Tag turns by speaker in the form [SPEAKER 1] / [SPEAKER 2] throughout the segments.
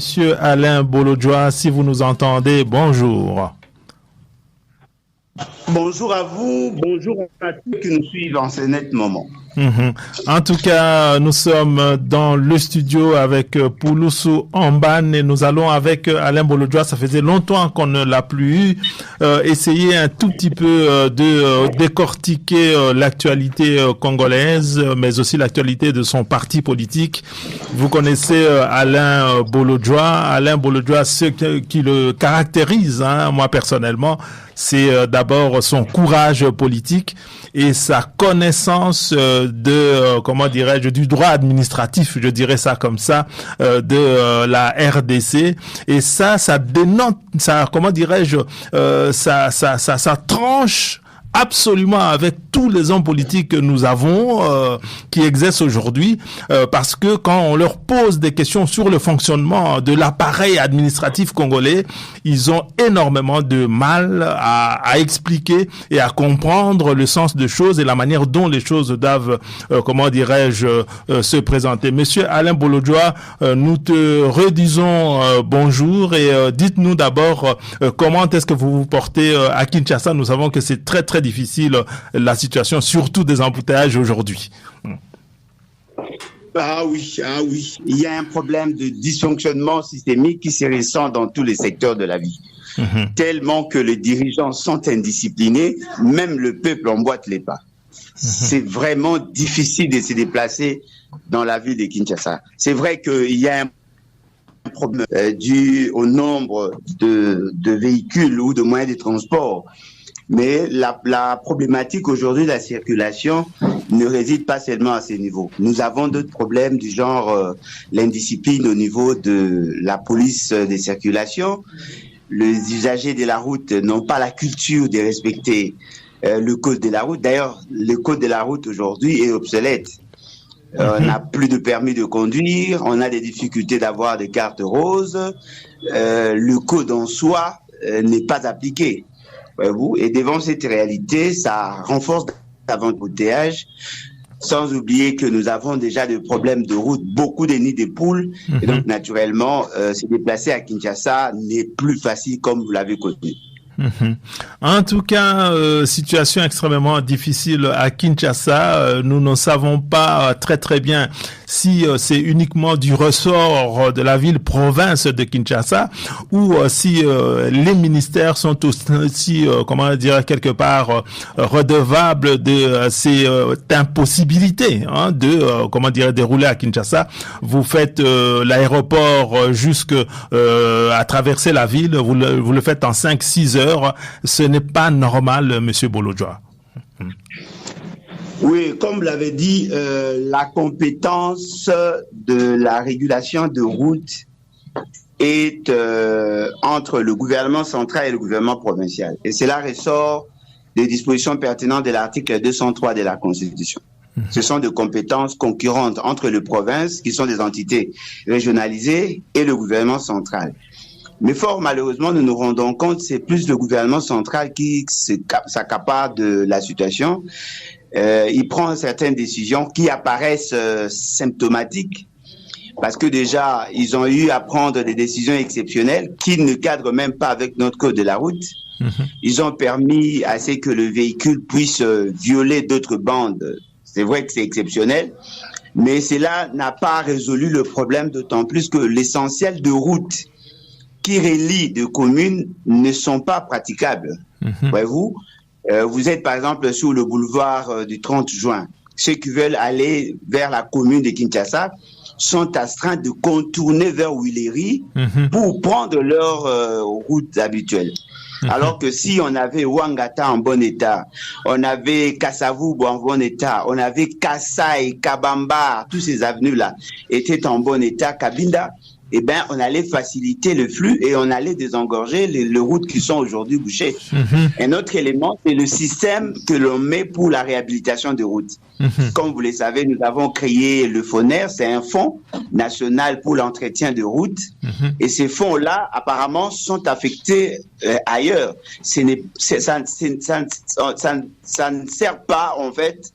[SPEAKER 1] Monsieur Alain Bolodjoa, si vous nous entendez, bonjour.
[SPEAKER 2] Bonjour à vous, bonjour à tous qui nous suivent en ce net moment.
[SPEAKER 1] En tout cas, nous sommes dans le studio avec Poulousou Amban et nous allons avec Alain Bolodjoa. Ça faisait longtemps qu'on ne l'a plus eu. Essayer un tout petit peu de décortiquer l'actualité congolaise, mais aussi l'actualité de son parti politique. Vous connaissez Alain Bolodjoa. Alain Bolodjoa, ce qui le caractérise, moi personnellement, c'est d'abord son courage politique et sa connaissance du droit administratif, je dirais ça comme ça, de la RDC. Et ça dénote, ça tranche absolument avec tous les hommes politiques que nous avons qui exercent aujourd'hui, parce que quand on leur pose des questions sur le fonctionnement de l'appareil administratif congolais, ils ont énormément de mal à expliquer et à comprendre le sens des choses et la manière dont les choses doivent, se présenter. Monsieur Alain Bolodjoa, nous te redisons bonjour et dites-nous d'abord comment est-ce que vous vous portez à Kinshasa. Nous savons que c'est très très difficile la situation, surtout des embouteillages aujourd'hui.
[SPEAKER 2] Ah oui, il y a un problème de dysfonctionnement systémique qui se ressent dans tous les secteurs de la vie. Tellement que les dirigeants sont indisciplinés, même le peuple emboîte les pas. C'est vraiment difficile de se déplacer dans la ville de Kinshasa. C'est vrai qu'il y a un problème dû au nombre de véhicules ou de moyens de transport. Mais la problématique aujourd'hui de la circulation ne réside pas seulement à ce niveau. Nous avons d'autres problèmes du genre l'indiscipline au niveau de la police des circulations. Les usagers de la route n'ont pas la culture de respecter le code de la route. D'ailleurs, le code de la route aujourd'hui est obsolète. On n'a plus de permis de conduire, on a des difficultés d'avoir des cartes roses. Le code en soi n'est pas appliqué. Et devant cette réalité, ça renforce davantage l'embouteillage, sans oublier que nous avons déjà des problèmes de route, beaucoup de nids de poules, et donc naturellement, se déplacer à Kinshasa n'est plus facile comme vous l'avez connu.
[SPEAKER 1] En tout cas, situation extrêmement difficile à Kinshasa. Nous ne savons pas très très bien si c'est uniquement du ressort de la ville-province de Kinshasa ou si les ministères sont aussi, quelque part, redevables de ces impossibilités de dérouler à Kinshasa. Vous faites l'aéroport jusque à traverser la ville, vous le faites en 5-6 heures. Ce n'est pas normal, Monsieur Bolodjoa.
[SPEAKER 2] Oui, comme vous l'avez dit, la compétence de la régulation de route est entre le gouvernement central et le gouvernement provincial. Et cela ressort des dispositions pertinentes de l'article 203 de la Constitution. Ce sont des compétences concurrentes entre les provinces, qui sont des entités régionalisées, et le gouvernement central. Mais fort malheureusement, nous nous rendons compte que c'est plus le gouvernement central qui s'accapare de la situation. Il prend certaines décisions qui apparaissent symptomatiques parce que déjà, ils ont eu à prendre des décisions exceptionnelles qui ne cadrent même pas avec notre code de la route. Ils ont permis à ce que le véhicule puisse violer d'autres bandes. C'est vrai que c'est exceptionnel, mais cela n'a pas résolu le problème, d'autant plus que l'essentiel de routes qui relient deux communes ne sont pas praticables. Voyez-vous, vous êtes par exemple sur le boulevard du 30 juin. Ceux qui veulent aller vers la commune de Kinshasa sont astreints de contourner vers Willery pour prendre leur route habituelle. Alors que si on avait Ouangata en bon état, on avait Kasavubu en bon état, on avait Kassai, Kabamba, tous ces avenues-là étaient en bon état, Kabinda, eh ben, on allait faciliter le flux et on allait désengorger les routes qui sont aujourd'hui bouchées. Un autre élément, c'est le système que l'on met pour la réhabilitation des routes. Comme vous le savez, nous avons créé le FONER, c'est un fonds national pour l'entretien de routes. Et ces fonds-là, apparemment, sont affectés ailleurs. Ça ne sert pas, en fait,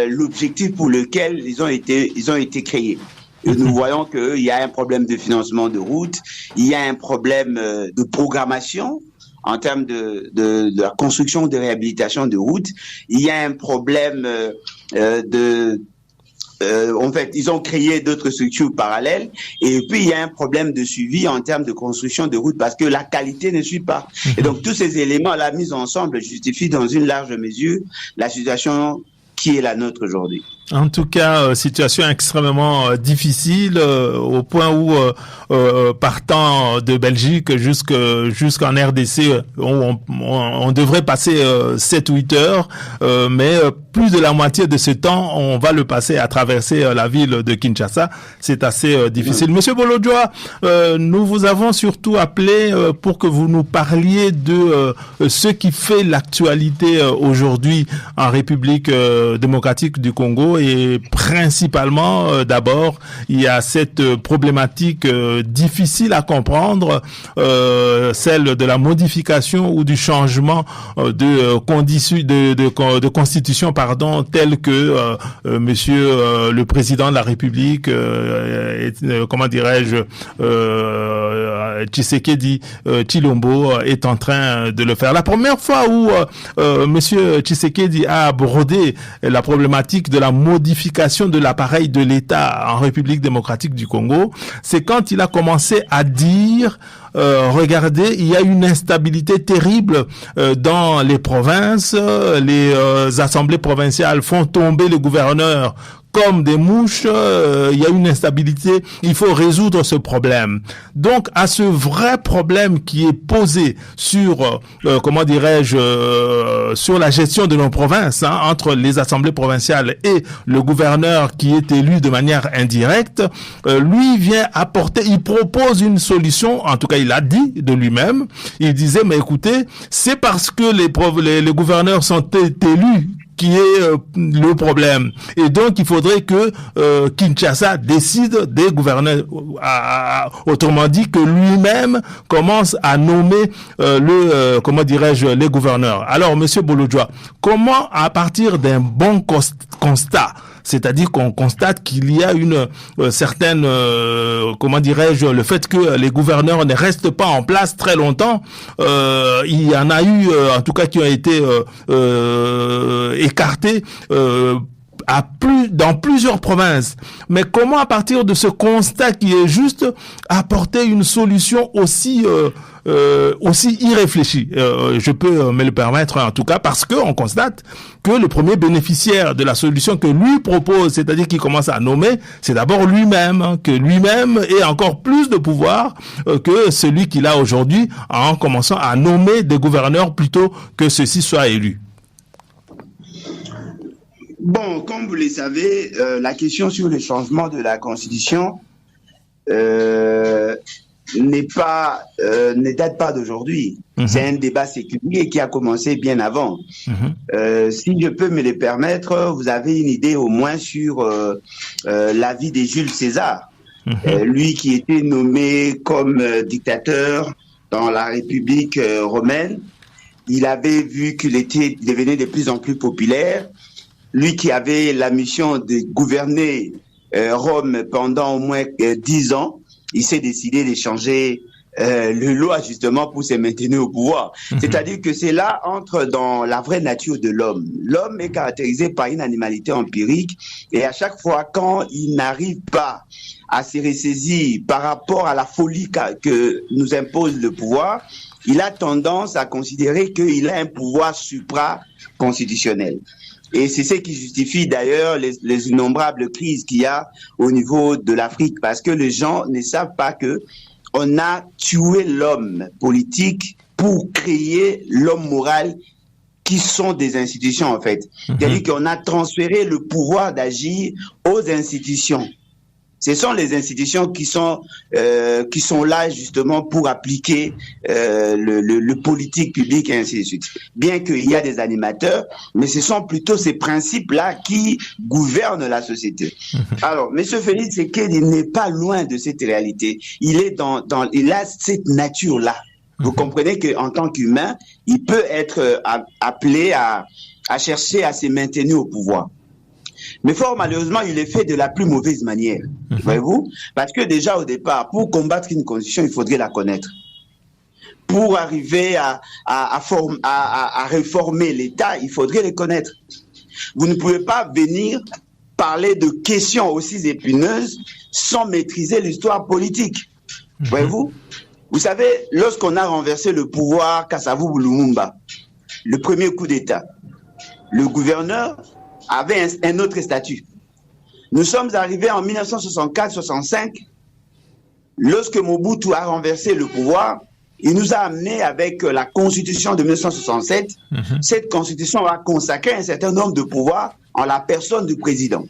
[SPEAKER 2] l'objectif pour lequel ils ont été créés. Et nous voyons qu'il y a un problème de financement de routes, il y a un problème de programmation en termes de la construction, de réhabilitation de routes. Il y a un problème en fait, ils ont créé d'autres structures parallèles. Et puis, il y a un problème de suivi en termes de construction de routes parce que la qualité ne suit pas. Et donc, tous ces éléments-là mis ensemble justifient dans une large mesure la situation qui est la nôtre aujourd'hui.
[SPEAKER 1] En tout cas, situation extrêmement difficile au point où partant de Belgique jusqu'en RDC, on devrait passer 7-8 heures, mais plus de la moitié de ce temps, on va le passer à traverser la ville de Kinshasa. C'est assez difficile. Monsieur Bolojwa, nous vous avons surtout appelé pour que vous nous parliez de ce qui fait l'actualité aujourd'hui en République démocratique du Congo. Et principalement, d'abord, il y a cette problématique difficile à comprendre, celle de la modification ou du changement de constitution, telle que Monsieur le Président de la République, Tshisekedi Tshilombo est en train de le faire. La première fois où Monsieur Tshisekedi a abordé la problématique de la modification de l'appareil de l'État en République démocratique du Congo, c'est quand il a commencé à dire regardez, il y a une instabilité terrible dans les provinces, les assemblées provinciales font tomber le gouverneur comme des mouches, il y a une instabilité, il faut résoudre ce problème. Donc, à ce vrai problème qui est posé sur, sur la gestion de nos provinces, entre les assemblées provinciales et le gouverneur qui est élu de manière indirecte, lui vient apporter, il propose une solution, en tout cas il a dit de lui-même, il disait, mais écoutez, c'est parce que les gouverneurs sont élus qui est le problème. Et donc, il faudrait que Kinshasa décide des gouverneurs. Autrement dit, que lui-même commence à nommer les gouverneurs. Alors, Monsieur Bolojwa, comment, à partir d'un bon constat, c'est-à-dire qu'on constate qu'il y a une certaine, le fait que les gouverneurs ne restent pas en place très longtemps, il y en a eu, en tout cas, qui ont été écartés dans plusieurs provinces. Mais comment, à partir de ce constat qui est juste, apporter une solution aussi irréfléchie? Je peux me le permettre, en tout cas, parce que on constate que le premier bénéficiaire de la solution que lui propose, c'est-à-dire qu'il commence à nommer, c'est d'abord lui-même, que lui-même ait encore plus de pouvoir que celui qu'il a aujourd'hui en commençant à nommer des gouverneurs plutôt que ceux-ci soient élus.
[SPEAKER 2] Bon, comme vous le savez, la question sur le changement de la Constitution ne date pas d'aujourd'hui. C'est un débat séculier qui a commencé bien avant. Si je peux me le permettre, vous avez une idée au moins sur la vie de Jules César. Lui qui était nommé comme dictateur dans la République romaine. Il avait vu qu'il devenait de plus en plus populaire. Lui qui avait la mission de gouverner Rome pendant au moins 10 ans, il s'est décidé de changer le loi justement pour se maintenir au pouvoir. C'est-à-dire que c'est là entre dans la vraie nature de l'homme. L'homme est caractérisé par une animalité empirique et à chaque fois quand il n'arrive pas à se ressaisir par rapport à la folie que nous impose le pouvoir, il a tendance à considérer qu'il a un pouvoir supra-constitutionnel. Et c'est ce qui justifie d'ailleurs les innombrables crises qu'il y a au niveau de l'Afrique, parce que les gens ne savent pas que on a tué l'homme politique pour créer l'homme moral qui sont des institutions en fait. C'est-à-dire qu'on a transféré le pouvoir d'agir aux institutions. Ce sont les institutions qui sont là justement pour appliquer le politique public et ainsi de suite. Bien qu'il y a des animateurs, mais ce sont plutôt ces principes-là qui gouvernent la société. Alors, M. Félix Tshisekedi n'est pas loin de cette réalité. Il a cette nature-là. Vous comprenez qu'en tant qu'humain, il peut être appelé à chercher à se maintenir au pouvoir. Mais fort malheureusement, il est fait de la plus mauvaise manière. Voyez-vous? Parce que déjà au départ, pour combattre une constitution, il faudrait la connaître. Pour arriver à réformer l'État, il faudrait les connaître. Vous ne pouvez pas venir parler de questions aussi épineuses sans maîtriser l'histoire politique. Voyez-vous? Vous savez, lorsqu'on a renversé le pouvoir Kasavubu Lumumba, le premier coup d'État, le gouverneur avait un autre statut. Nous sommes arrivés en 1964-65, lorsque Mobutu a renversé le pouvoir, il nous a amenés avec la constitution de 1967. Cette constitution a consacré un certain nombre de pouvoirs en la personne du président.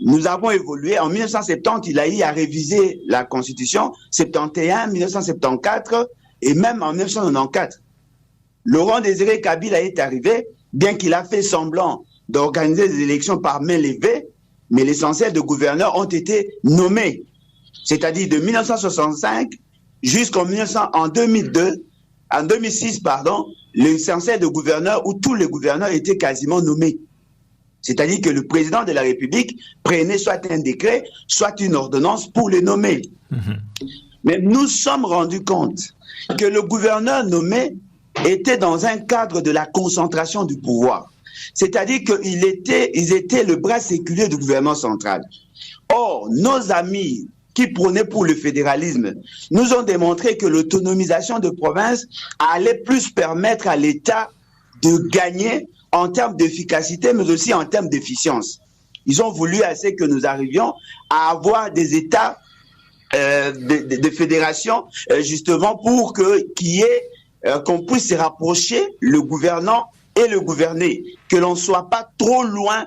[SPEAKER 2] Nous avons évolué. En 1970, il a eu à réviser la constitution, 71, 1974 et même en 1994. Laurent Désiré Kabila est arrivé, bien qu'il a fait semblant d'organiser des élections par main levée, mais l'essentiel de gouverneurs ont été nommés. C'est-à-dire de 1965 jusqu'en 2006, l'essentiel de gouverneurs où tous les gouverneurs étaient quasiment nommés. C'est-à-dire que le président de la République prenait soit un décret, soit une ordonnance pour les nommer. Mais nous sommes rendus compte que le gouverneur nommé était dans un cadre de la concentration du pouvoir. C'est-à-dire qu'ils étaient le bras séculier du gouvernement central. Or, nos amis qui prônaient pour le fédéralisme nous ont démontré que l'autonomisation de provinces allait plus permettre à l'État de gagner en termes d'efficacité, mais aussi en termes d'efficience. Ils ont voulu assez que nous arrivions à avoir des États de fédération, justement pour qu'on puisse se rapprocher, le gouvernant et le gouverné, que l'on ne soit pas trop loin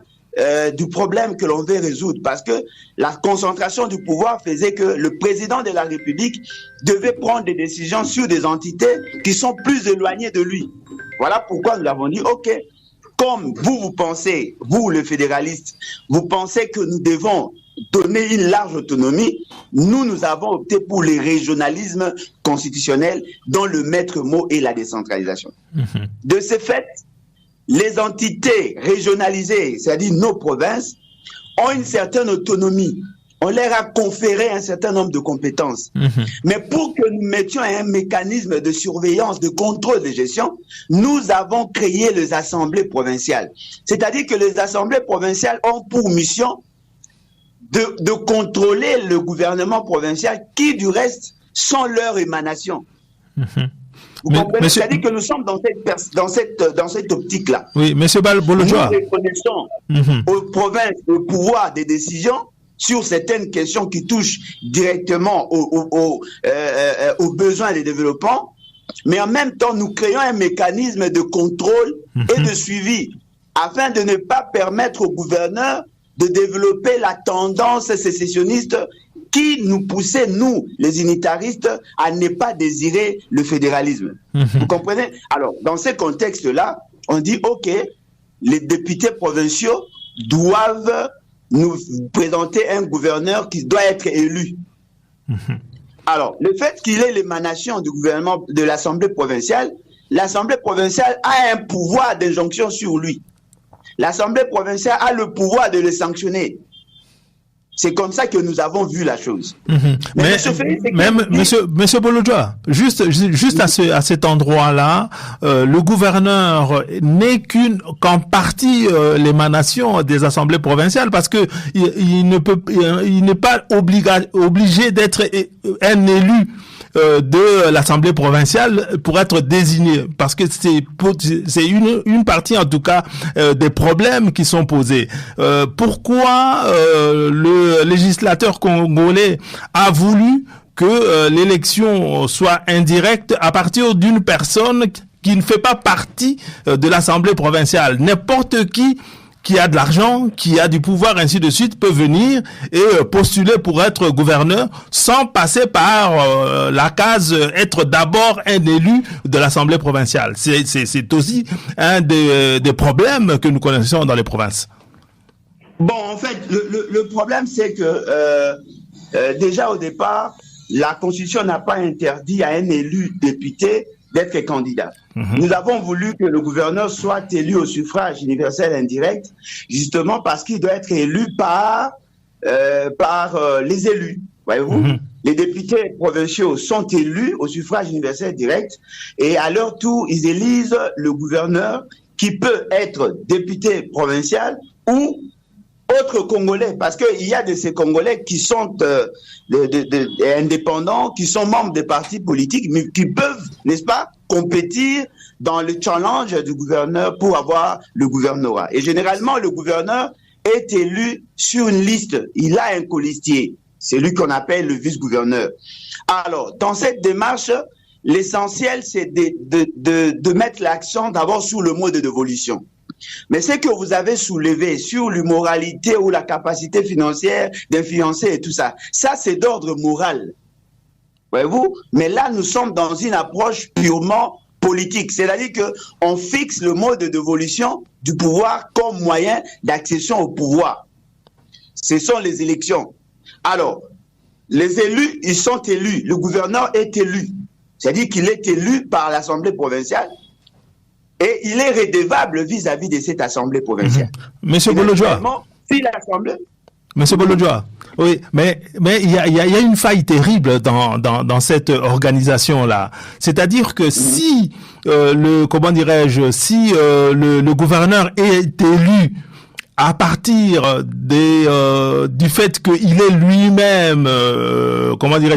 [SPEAKER 2] du problème que l'on veut résoudre, parce que la concentration du pouvoir faisait que le président de la République devait prendre des décisions sur des entités qui sont plus éloignées de lui. Voilà pourquoi nous avons dit, ok, comme vous pensez, vous les fédéralistes, vous pensez que nous devons donner une large autonomie, nous avons opté pour le régionalisme constitutionnel dont le maître mot est la décentralisation. De ce fait, les entités régionalisées, c'est-à-dire nos provinces, ont une certaine autonomie. On leur a conféré un certain nombre de compétences. Mais pour que nous mettions un mécanisme de surveillance, de contrôle de gestion, nous avons créé les assemblées provinciales. C'est-à-dire que les assemblées provinciales ont pour mission de contrôler le gouvernement provincial qui, du reste, sont leur émanation. Vous comprenez? C'est-à-dire que nous sommes dans cette optique-là.
[SPEAKER 1] Oui, M. Bolodjoa.
[SPEAKER 2] Nous reconnaissons aux provinces le pouvoir des décisions sur certaines questions qui touchent directement aux besoins de développement, mais en même temps, nous créons un mécanisme de contrôle et de suivi afin de ne pas permettre aux gouverneurs de développer la tendance sécessionniste qui nous poussait, nous, les unitaristes, à ne pas désirer le fédéralisme. Vous comprenez? Alors, dans ce contexte-là, on dit, OK, les députés provinciaux doivent nous présenter un gouverneur qui doit être élu. Alors, le fait qu'il ait l'émanation du gouvernement, de l'Assemblée provinciale a un pouvoir d'injonction sur lui. L'Assemblée provinciale a le pouvoir de le sanctionner. C'est comme ça que nous avons vu la chose.
[SPEAKER 1] Mais Monsieur Bolodjoa, juste à cet endroit-là, le gouverneur n'est qu'en partie l'émanation des assemblées provinciales, parce que il n'est pas obligé d'être un élu de l'Assemblée provinciale pour être désigné, parce que c'est une partie en tout cas des problèmes qui sont posés. Pourquoi le législateur congolais a voulu que l'élection soit indirecte à partir d'une personne qui ne fait pas partie de l'Assemblée provinciale? N'importe qui a de l'argent, qui a du pouvoir, ainsi de suite, peut venir et postuler pour être gouverneur sans passer par la case être d'abord un élu de l'Assemblée provinciale. C'est aussi un des problèmes que nous connaissons dans les provinces.
[SPEAKER 2] Bon, en fait, le problème, c'est que déjà au départ, la Constitution n'a pas interdit à un élu député d'être candidat. Nous avons voulu que le gouverneur soit élu au suffrage universel indirect, justement parce qu'il doit être élu par les élus. Voyez-vous, les députés provinciaux sont élus au suffrage universel direct et à leur tour, ils élisent le gouverneur qui peut être député provincial ou autre Congolais, parce qu'il y a de ces Congolais qui sont indépendants, qui sont membres des partis politiques, mais qui peuvent, n'est-ce pas, compétir dans le challenge du gouverneur pour avoir le gouvernorat. Et généralement, le gouverneur est élu sur une liste. Il a un colistier. C'est lui qu'on appelle le vice-gouverneur. Alors, dans cette démarche, l'essentiel, c'est de mettre l'accent d'abord sur le mode de dévolution. Mais ce que vous avez soulevé sur l'immoralité ou la capacité financière d'influencer et tout ça, ça c'est d'ordre moral. Voyez-vous? Mais là, nous sommes dans une approche purement politique. C'est-à-dire qu'on fixe le mode de dévolution du pouvoir comme moyen d'accession au pouvoir. Ce sont les élections. Alors, les élus, ils sont élus. Le gouverneur est élu. C'est-à-dire qu'il est élu par l'Assemblée provinciale et il est redevable vis-à-vis de cette Assemblée provinciale.
[SPEAKER 1] Monsieur Bolodjoa.
[SPEAKER 2] Si l'Assemblée...
[SPEAKER 1] Monsieur Bolodjoa, oui, mais il y a une faille terrible dans cette organisation-là. C'est-à-dire que si le gouverneur est élu à partir du fait qu'il est lui-même,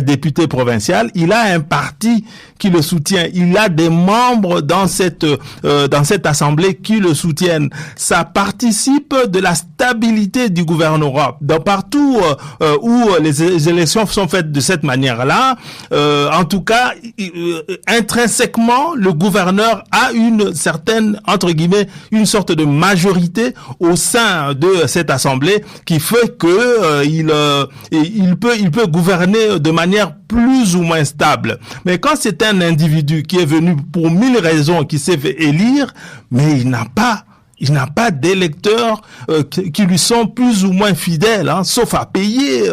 [SPEAKER 1] député provincial, il a un parti qui le soutient. Il a des membres dans cette assemblée qui le soutiennent. Ça participe de la stabilité du gouvernorat. Dans partout où les élections sont faites de cette manière-là, en tout cas, intrinsèquement, le gouverneur a une certaine, entre guillemets, une sorte de majorité au sein de cette assemblée qui fait que il peut gouverner de manière plus ou moins stable. Mais quand c'est un individu qui est venu pour 1000 raisons, qui s'est fait élire, mais il n'a pas d'électeurs qui lui sont plus ou moins fidèles, sauf à payer.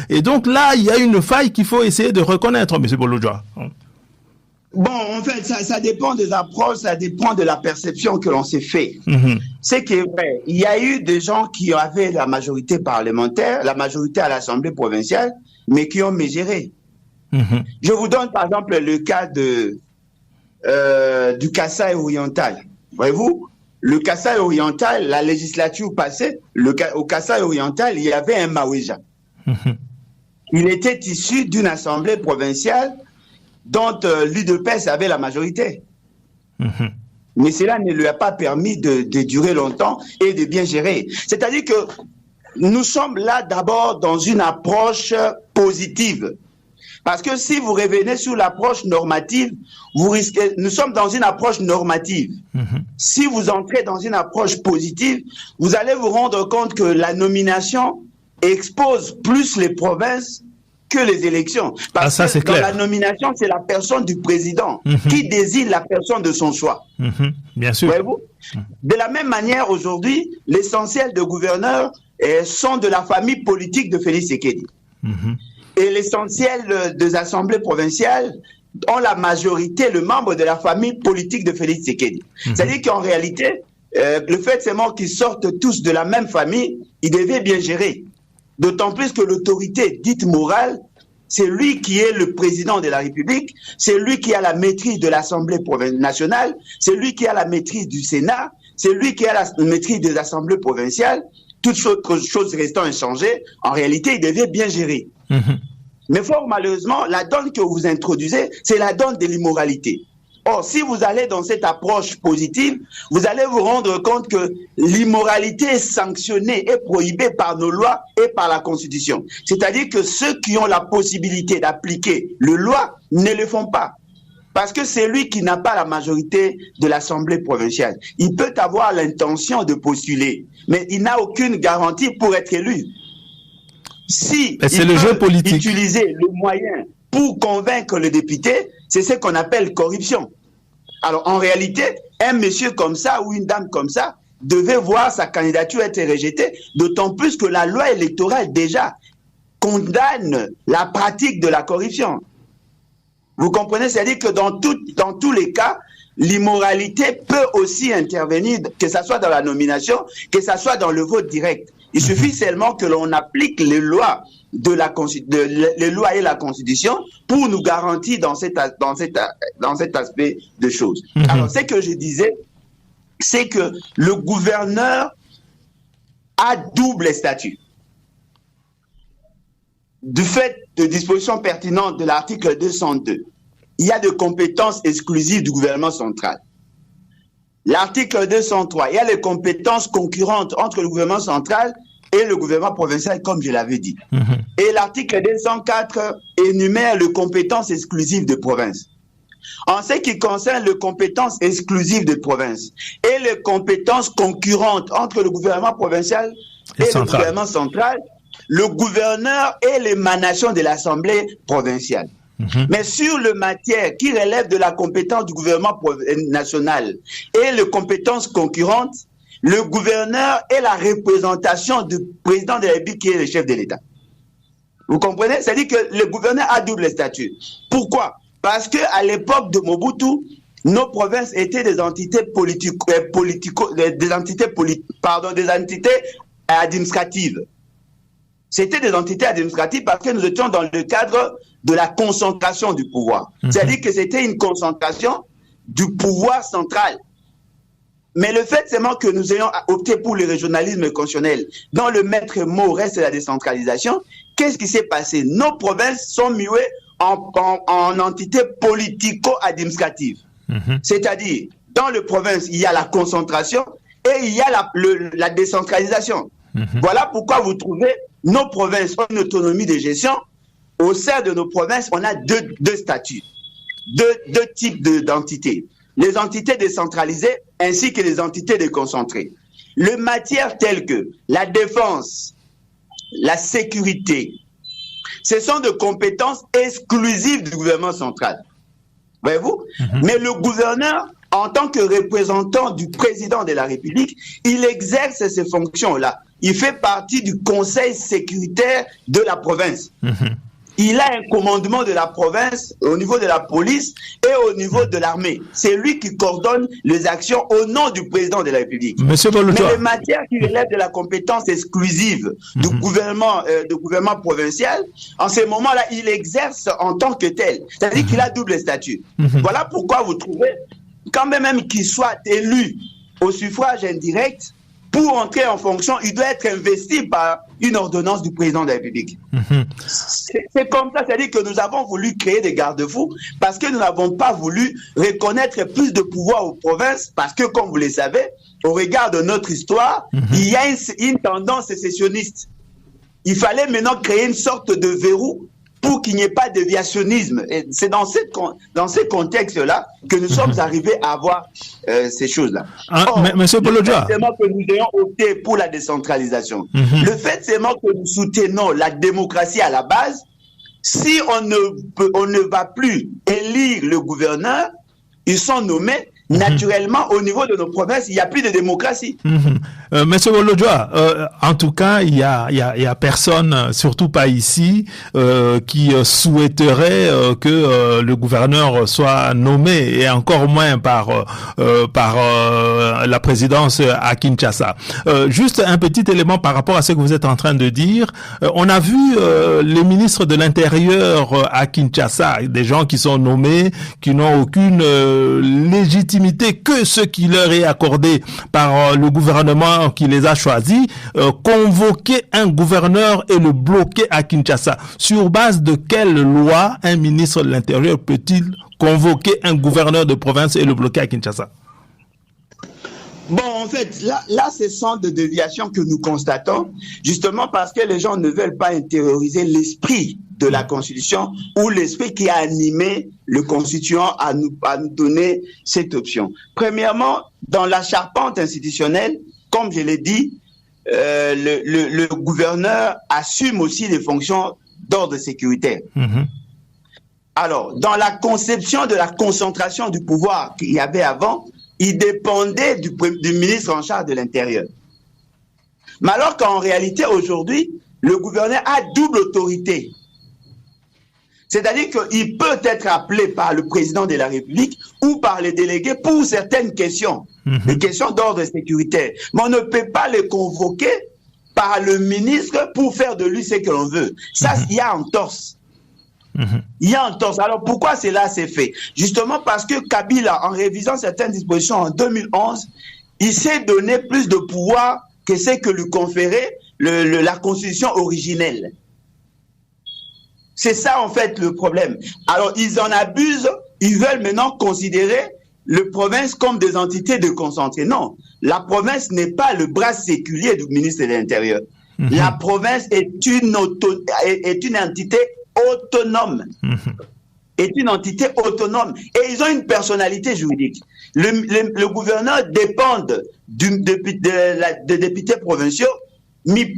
[SPEAKER 1] Et donc là, il y a une faille qu'il faut essayer de reconnaître, M. Bolodjoa.
[SPEAKER 2] Bon, en fait, ça dépend des approches, ça dépend de la perception que l'on s'est fait. C'est que vrai, il y a eu des gens qui avaient la majorité parlementaire, la majorité à l'Assemblée provinciale, mais qui ont mesuré. Je vous donne par exemple le cas du Kasaï oriental. Voyez-vous, le Kasaï oriental, la législature passée, au Kasaï oriental, il y avait un Maouéja. Il était issu d'une assemblée provinciale dont l'UDPS avait la majorité. Mais cela ne lui a pas permis de durer longtemps et de bien gérer. C'est-à-dire que nous sommes là d'abord dans une approche positive. Parce que si vous revenez sur l'approche normative, vous risquez... Nous sommes dans une approche normative. Si vous entrez dans une approche positive, vous allez vous rendre compte que la nomination expose plus les provinces que les élections. Parce que dans la nomination, c'est la personne du président qui désigne la personne de son choix.
[SPEAKER 1] Bien sûr.
[SPEAKER 2] Voyez-vous? De la même manière, aujourd'hui, l'essentiel de gouverneurs sont de la famille politique de Félix Tshisekedi. Et l'essentiel des assemblées provinciales ont la majorité, le membre de la famille politique de Félix Tshisekedi. C'est-à-dire qu'en réalité, le fait seulement qu'ils sortent tous de la même famille, ils devaient bien gérer. D'autant plus que l'autorité dite morale, c'est lui qui est le président de la République, c'est lui qui a la maîtrise de l'Assemblée nationale, c'est lui qui a la maîtrise du Sénat, c'est lui qui a la maîtrise des assemblées provinciales. Toutes choses restant inchangées, en réalité, il devait bien gérer. Mais fort malheureusement, la donne que vous introduisez, c'est la donne de l'immoralité. Or, si vous allez dans cette approche positive, vous allez vous rendre compte que l'immoralité est sanctionnée et prohibée par nos lois et par la Constitution. C'est-à-dire que ceux qui ont la possibilité d'appliquer le loi ne le font pas. Parce que c'est lui qui n'a pas la majorité de l'Assemblée provinciale. Il peut avoir l'intention de postuler, mais il n'a aucune garantie pour être élu. Si
[SPEAKER 1] c'est le jeu politique.
[SPEAKER 2] Utiliser le moyen pour convaincre le député, c'est ce qu'on appelle corruption. Alors en réalité, un monsieur comme ça ou une dame comme ça devait voir sa candidature être rejetée, d'autant plus que la loi électorale déjà condamne la pratique de la corruption. Vous comprenez? C'est-à-dire que dans tous les cas, l'immoralité peut aussi intervenir, que ce soit dans la nomination, que ce soit dans le vote direct. Il suffit seulement que l'on applique les lois les lois et la Constitution pour nous garantir dans cet aspect de choses. Alors, ce que je disais, c'est que le gouverneur a double statut. Du fait de dispositions pertinentes de l'article 202, il y a des compétences exclusives du gouvernement central. L'article 203, il y a les compétences concurrentes entre le gouvernement central et le gouvernement provincial, comme je l'avais dit. Et l'article 204 énumère les compétences exclusives de province. En ce qui concerne les compétences exclusives de province et les compétences concurrentes entre le gouvernement provincial et le gouvernement central, le gouverneur est l'émanation de l'Assemblée provinciale. Mais sur le matière qui relève de la compétence du gouvernement national et les compétences concurrentes, le gouverneur est la représentation du président de la République qui est le chef de l'État. Vous comprenez? C'est-à-dire que le gouverneur a double statut. Pourquoi? Parce qu'à l'époque de Mobutu, nos provinces étaient des entités des entités administratives. C'était des entités administratives parce que nous étions dans le cadre de la concentration du pouvoir. C'est-à-dire que c'était une concentration du pouvoir central. Mais le fait seulement que nous ayons opté pour le régionalisme constitutionnel, dans le maître mot reste la décentralisation, qu'est-ce qui s'est passé? Nos provinces sont muées en entités politico-administratives. C'est-à-dire, dans les provinces, il y a la concentration et il y a la décentralisation. Voilà pourquoi vous trouvez nos provinces ont une autonomie de gestion. Au sein de nos provinces, on a deux statuts, deux types d'entités. Les entités décentralisées ainsi que les entités déconcentrées. Les matières telles que la défense, la sécurité, ce sont des compétences exclusives du gouvernement central. Voyez-vous? Mais le gouverneur, en tant que représentant du président de la République, il exerce ces fonctions-là. Il fait partie du conseil sécuritaire de la province. Il a un commandement de la province au niveau de la police et au niveau de l'armée. C'est lui qui coordonne les actions au nom du président de la République. Mais les matières qui relèvent de la compétence exclusive du gouvernement provincial, en ce moment-là, il exerce en tant que tel. C'est-à-dire qu'il a double statut. Voilà pourquoi vous trouvez, quand même qu'il soit élu au suffrage indirect, pour entrer en fonction, il doit être investi par une ordonnance du président de la République. C'est comme ça, c'est-à-dire que nous avons voulu créer des garde-fous parce que nous n'avons pas voulu reconnaître plus de pouvoir aux provinces parce que, comme vous le savez, au regard de notre histoire, il y a une tendance sécessionniste. Il fallait maintenant créer une sorte de verrou pour qu'il n'y ait pas de déviationnisme. Et c'est dans ce contexte-là que nous sommes arrivés à avoir ces choses-là.
[SPEAKER 1] Monsieur Bolodjoa,
[SPEAKER 2] le fait que nous ayons opté pour la décentralisation, le fait seulement que nous soutenons la démocratie à la base, si on ne va plus élire le gouverneur, ils sont nommés. Naturellement, au niveau de nos provinces, il n'y a plus de démocratie.
[SPEAKER 1] Monsieur Bolodjoa, en tout cas, il y a personne, surtout pas ici, qui souhaiterait que le gouverneur soit nommé, et encore moins par la présidence à Kinshasa. Juste un petit élément par rapport à ce que vous êtes en train de dire. On a vu les ministres de l'Intérieur à Kinshasa, des gens qui sont nommés, qui n'ont aucune légitimité que ce qui leur est accordé par le gouvernement qui les a choisis, convoquer un gouverneur et le bloquer à Kinshasa. Sur base de quelle loi un ministre de l'Intérieur peut-il convoquer un gouverneur de province et le bloquer à Kinshasa?
[SPEAKER 2] Bon, en fait, là, ce sont des déviations que nous constatons, justement parce que les gens ne veulent pas intérioriser l'esprit de la Constitution ou l'esprit qui a animé le constituant à nous donner cette option. Premièrement, dans la charpente institutionnelle, comme je l'ai dit, le gouverneur assume aussi des fonctions d'ordre sécuritaire. Alors, dans la conception de la concentration du pouvoir qu'il y avait avant, il dépendait du ministre en charge de l'Intérieur. Mais alors qu'en réalité, aujourd'hui, le gouverneur a double autorité. C'est-à-dire qu'il peut être appelé par le président de la République ou par les délégués pour certaines questions, des questions d'ordre sécuritaire. Mais on ne peut pas les convoquer par le ministre pour faire de lui ce que l'on veut. Ça, il y a entorse. Il y a entorse. Alors pourquoi cela s'est fait? Justement parce que Kabila, en révisant certaines dispositions en 2011, il s'est donné plus de pouvoir que ce que lui conférait la constitution originelle. C'est ça en fait le problème. Alors ils en abusent, ils veulent maintenant considérer les provinces comme des entités déconcentrées. Non, la province n'est pas le bras séculier du ministre de l'Intérieur. La province est une entité autonome. Est une entité autonome. Et ils ont une personnalité juridique. Le gouverneur dépend des députés provinciaux, mais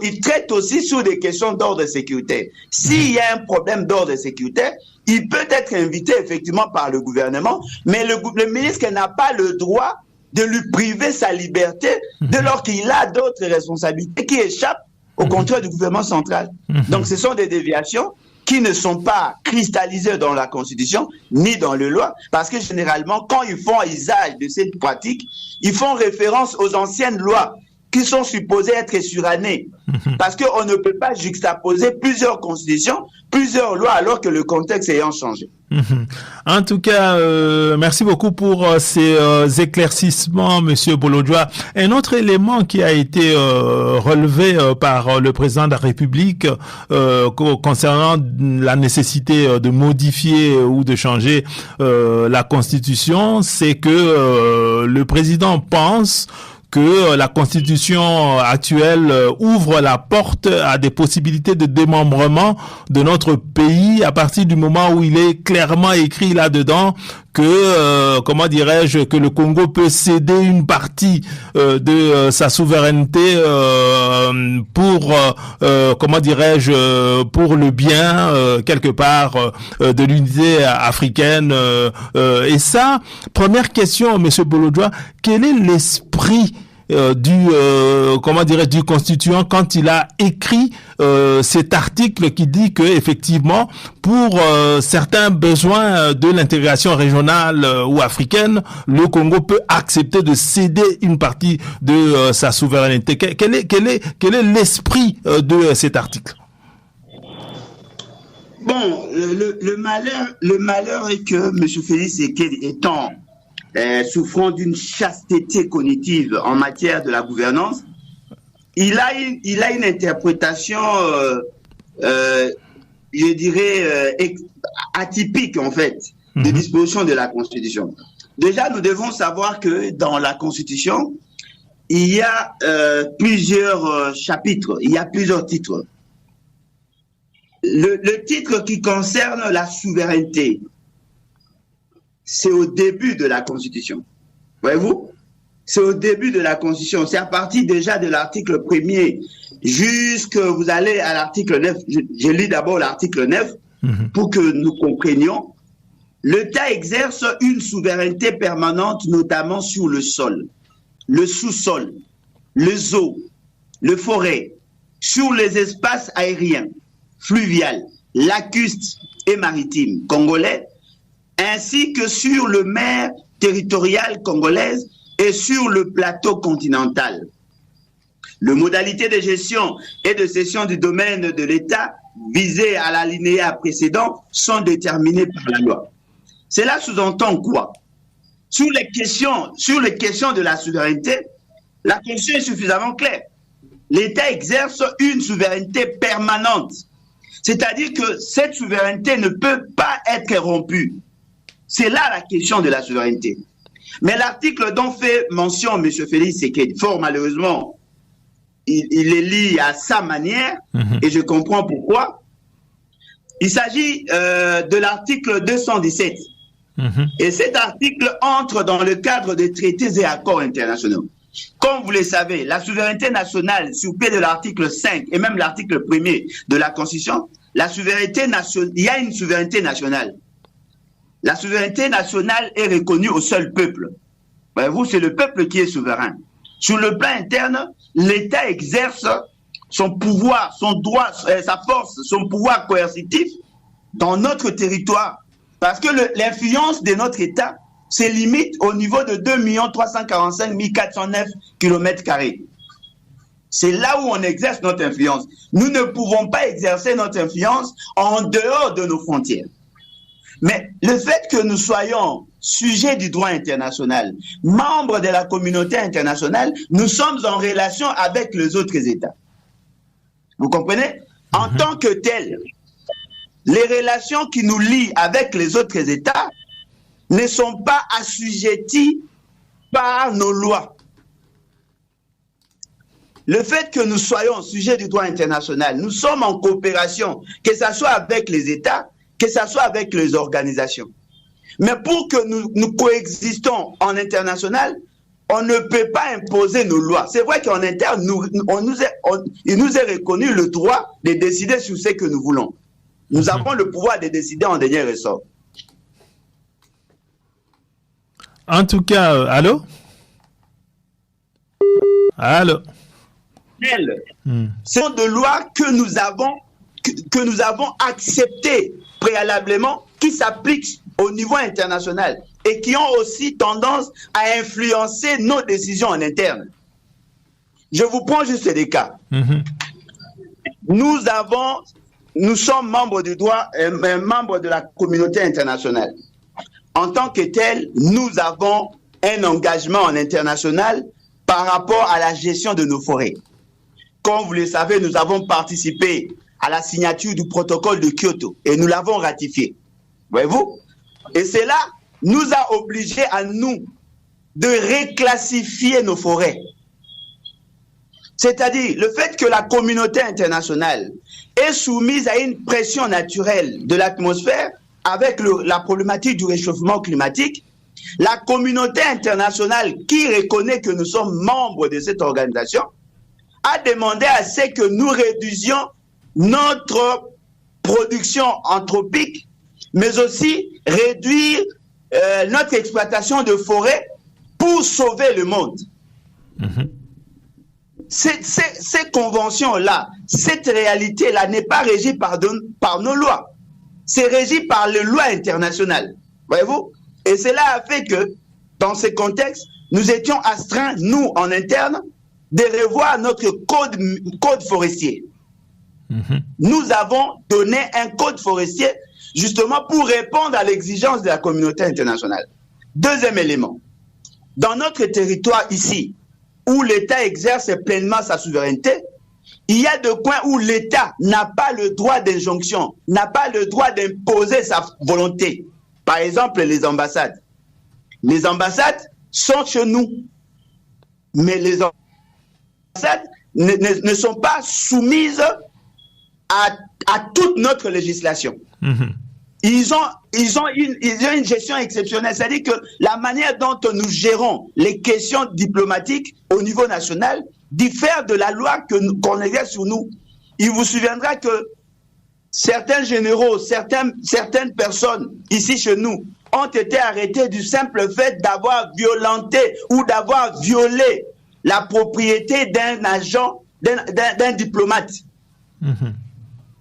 [SPEAKER 2] ils traitent aussi sur des questions d'ordre sécuritaire. S'il y a un problème d'ordre sécuritaire, il peut être invité effectivement par le gouvernement, mais le ministre n'a pas le droit de lui priver sa liberté dès lors qu'il a d'autres responsabilités qui échappent au contrôle du gouvernement central. Donc ce sont des déviations qui ne sont pas cristallisées dans la Constitution ni dans les lois, parce que généralement, quand ils font usage de cette pratique, ils font référence aux anciennes lois qui sont supposées être surannées. Parce qu'on ne peut pas juxtaposer plusieurs constitutions, plusieurs lois, alors que le contexte ayant changé.
[SPEAKER 1] En tout cas, merci beaucoup pour ces éclaircissements, Monsieur Bolojwa. Un autre élément qui a été relevé par le président de la République concernant la nécessité de modifier ou de changer la Constitution, c'est que le président pense que la constitution actuelle ouvre la porte à des possibilités de démembrement de notre pays à partir du moment où il est clairement écrit là-dedans que, que le Congo peut céder une partie de sa souveraineté pour le bien quelque part de l'unité africaine. Et ça, première question, Monsieur Bolojwa, quel est l'esprit du constituant quand il a écrit cet article qui dit que effectivement pour certains besoins de l'intégration régionale ou africaine, le Congo peut accepter de céder une partie de sa souveraineté. Quel est l'esprit de cet article?
[SPEAKER 2] Bon, le malheur est que M. Félix Tshisekedi étant souffrant d'une chasteté cognitive en matière de la gouvernance, il a une interprétation, je dirais, atypique en fait, des dispositions de la Constitution. Déjà, nous devons savoir que dans la Constitution, il y a plusieurs chapitres, il y a plusieurs titres. Le titre qui concerne la souveraineté, c'est au début de la Constitution. Voyez-vous? C'est au début de la Constitution. C'est à partir déjà de l'article 1er jusque vous allez à l'article 9. Je lis d'abord l'article 9 pour que nous comprenions. L'État exerce une souveraineté permanente, notamment sur le sol, le sous-sol, les eaux, les forêts, sur les espaces aériens, fluviaux, lacustres et maritimes congolais, ainsi que sur le mer territoriale congolaise et sur le plateau continental. Les modalités de gestion et de cession du domaine de l'État visées à l'alinéa précédent sont déterminées par la loi. Cela sous-entend quoi? Sur les questions de la souveraineté, la question est suffisamment claire. L'État exerce une souveraineté permanente, c'est-à-dire que cette souveraineté ne peut pas être rompue. C'est là la question de la souveraineté. Mais l'article dont fait mention M. Félix Tshisekedi, fort malheureusement, il est lit à sa manière, et je comprends pourquoi. Il s'agit de l'article 217. Et cet article entre dans le cadre des traités et accords internationaux. Comme vous le savez, la souveraineté nationale, sous pied de l'article 5 et même l'article 1er de la Constitution, il y a une souveraineté nationale. La souveraineté nationale est reconnue au seul peuple. Voyez-vous, c'est le peuple qui est souverain. Sur le plan interne, l'État exerce son pouvoir, son droit, sa force, son pouvoir coercitif dans notre territoire. Parce que l'influence de notre État se limite au niveau de 2 345 409 km². C'est là où on exerce notre influence. Nous ne pouvons pas exercer notre influence en dehors de nos frontières. Mais le fait que nous soyons sujets du droit international, membres de la communauté internationale, nous sommes en relation avec les autres États. Vous comprenez? En tant que tels, les relations qui nous lient avec les autres États ne sont pas assujetties par nos lois. Le fait que nous soyons sujets du droit international, nous sommes en coopération, que ce soit avec les États, que ce soit avec les organisations. Mais pour que nous coexistons en international, on ne peut pas imposer nos lois. C'est vrai qu'en interne, il nous est reconnu le droit de décider sur ce que nous voulons. Nous avons le pouvoir de décider en dernier ressort.
[SPEAKER 1] En tout cas, allô? Allô?
[SPEAKER 2] Ce sont des lois que nous avons acceptées préalablement, qui s'appliquent au niveau international et qui ont aussi tendance à influencer nos décisions en interne. Je vous prends juste des cas. Nous sommes membres du droit, membres de la communauté internationale. En tant que tel, nous avons un engagement en international par rapport à la gestion de nos forêts. Comme vous le savez, nous avons participé à la signature du protocole de Kyoto et nous l'avons ratifié. Voyez-vous? Et cela nous a obligés à nous de réclassifier nos forêts. C'est-à-dire le fait que la communauté internationale est soumise à une pression naturelle de l'atmosphère avec la problématique du réchauffement climatique, la communauté internationale qui reconnaît que nous sommes membres de cette organisation a demandé à ce que nous réduisions notre production anthropique, mais aussi réduire notre exploitation de forêts pour sauver le monde. Ces conventions-là, cette réalité-là n'est pas régie par nos lois. C'est régi par les lois internationales. Voyez-vous? Et cela a fait que, dans ce contexte, nous étions astreints, nous, en interne, de revoir notre code forestier. Nous avons donné un code forestier justement pour répondre à l'exigence de la communauté internationale. Deuxième élément, dans notre territoire ici, où l'État exerce pleinement sa souveraineté, il y a des coins où l'État n'a pas le droit d'injonction, n'a pas le droit d'imposer sa volonté. Par exemple, les ambassades. Les ambassades sont chez nous, mais les ambassades ne sont pas soumises à toute notre législation. Ils ont une gestion exceptionnelle. C'est-à-dire que la manière dont nous gérons les questions diplomatiques au niveau national diffère de la loi qu'on exerce sur nous. Il vous souviendra que certains généraux, certaines personnes ici chez nous ont été arrêtés du simple fait d'avoir violenté ou d'avoir violé la propriété d'un agent, d'un diplomate.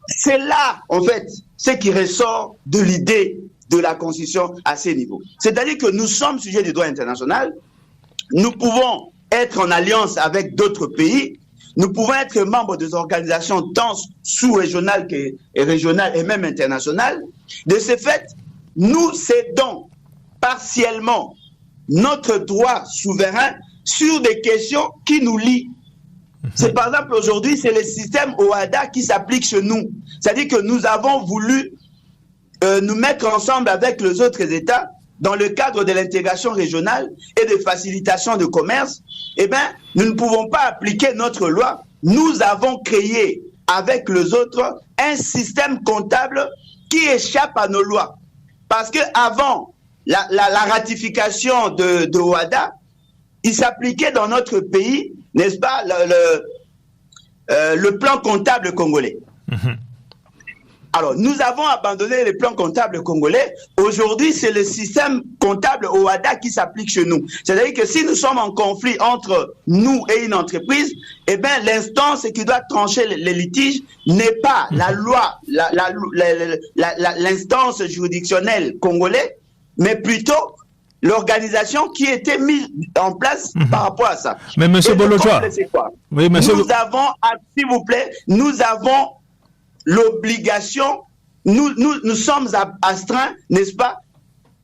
[SPEAKER 2] C'est là, en fait, ce qui ressort de l'idée de la Constitution à ces niveaux. C'est-à-dire que nous sommes sujets du droit international, nous pouvons être en alliance avec d'autres pays, nous pouvons être membres des organisations tant sous-régionales que régionales et même internationales. De ce fait, nous cédons partiellement notre droit souverain sur des questions qui nous lient. C'est par exemple aujourd'hui, c'est le système OHADA qui s'applique chez nous. C'est-à-dire que nous avons voulu nous mettre ensemble avec les autres États dans le cadre de l'intégration régionale et de facilitation de commerce. Eh bien, nous ne pouvons pas appliquer notre loi. Nous avons créé avec les autres un système comptable qui échappe à nos lois. Parce qu'avant la ratification de OHADA, il s'appliquait dans notre pays, n'est-ce pas, le plan comptable congolais. Alors, nous avons abandonné les plans comptables congolais. Aujourd'hui, c'est le système comptable OHADA qui s'applique chez nous. C'est-à-dire que si nous sommes en conflit entre nous et une entreprise, eh bien, l'instance qui doit trancher les litiges n'est pas la loi, l'instance juridictionnelle congolaise, mais plutôt l'organisation qui était mise en place par rapport à ça.
[SPEAKER 1] Mais monsieur Bolojwa,
[SPEAKER 2] oui, nous avons, s'il vous plaît, nous avons l'obligation, nous sommes astreints, n'est-ce pas,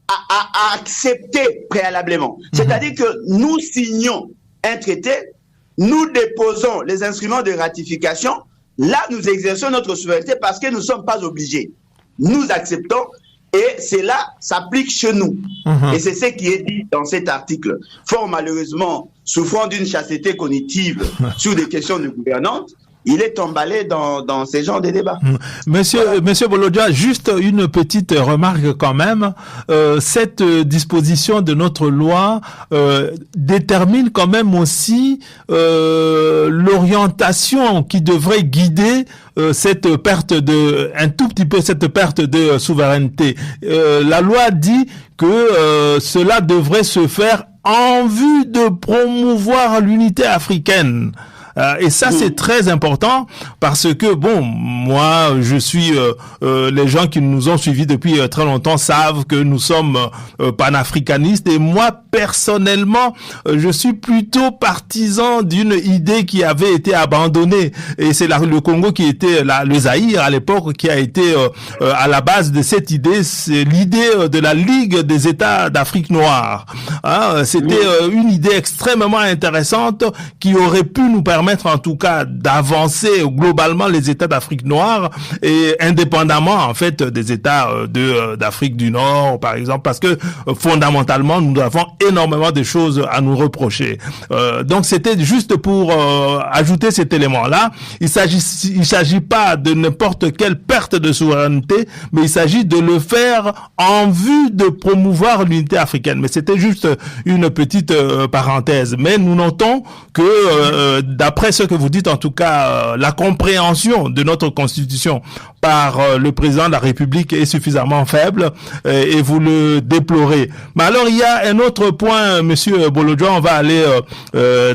[SPEAKER 2] à accepter préalablement. C'est-à-dire que nous signons un traité, nous déposons les instruments de ratification, là nous exerçons notre souveraineté parce que nous ne sommes pas obligés. Nous acceptons et cela s'applique chez nous. Et c'est ce qui est dit dans cet article. Fort malheureusement, souffrant d'une chasteté cognitive sur des questions de gouvernance, il est emballé dans ces genres de débats.
[SPEAKER 1] Monsieur Bolojwa, juste une petite remarque quand même. Cette disposition de notre loi détermine quand même aussi l'orientation qui devrait guider cette perte de souveraineté. La loi dit que cela devrait se faire en vue de promouvoir l'unité africaine. Et ça, c'est très important parce que, bon, moi, je suis... les gens qui nous ont suivis depuis très longtemps savent que nous sommes panafricanistes. Et moi, personnellement, je suis plutôt partisan d'une idée qui avait été abandonnée. Et c'est le Congo qui était le Zaïre à l'époque qui a été à la base de cette idée. C'est l'idée de la Ligue des États d'Afrique noire. C'était une idée extrêmement intéressante qui aurait pu nous permettre en tout cas d'avancer globalement les États d'Afrique noire et indépendamment en fait des États d'Afrique du Nord par exemple, parce que fondamentalement nous avons énormément de choses à nous reprocher. Donc c'était juste pour ajouter cet élément-là. Il s'agit pas de n'importe quelle perte de souveraineté, mais il s'agit de le faire en vue de promouvoir l'unité africaine. Mais c'était juste une petite parenthèse. Mais nous notons que d'après ce que vous dites, en tout cas, la compréhension de notre Constitution par le président de la République est suffisamment faible et vous le déplorez. Mais alors, il y a un autre point, Monsieur Bolojwa, on va aller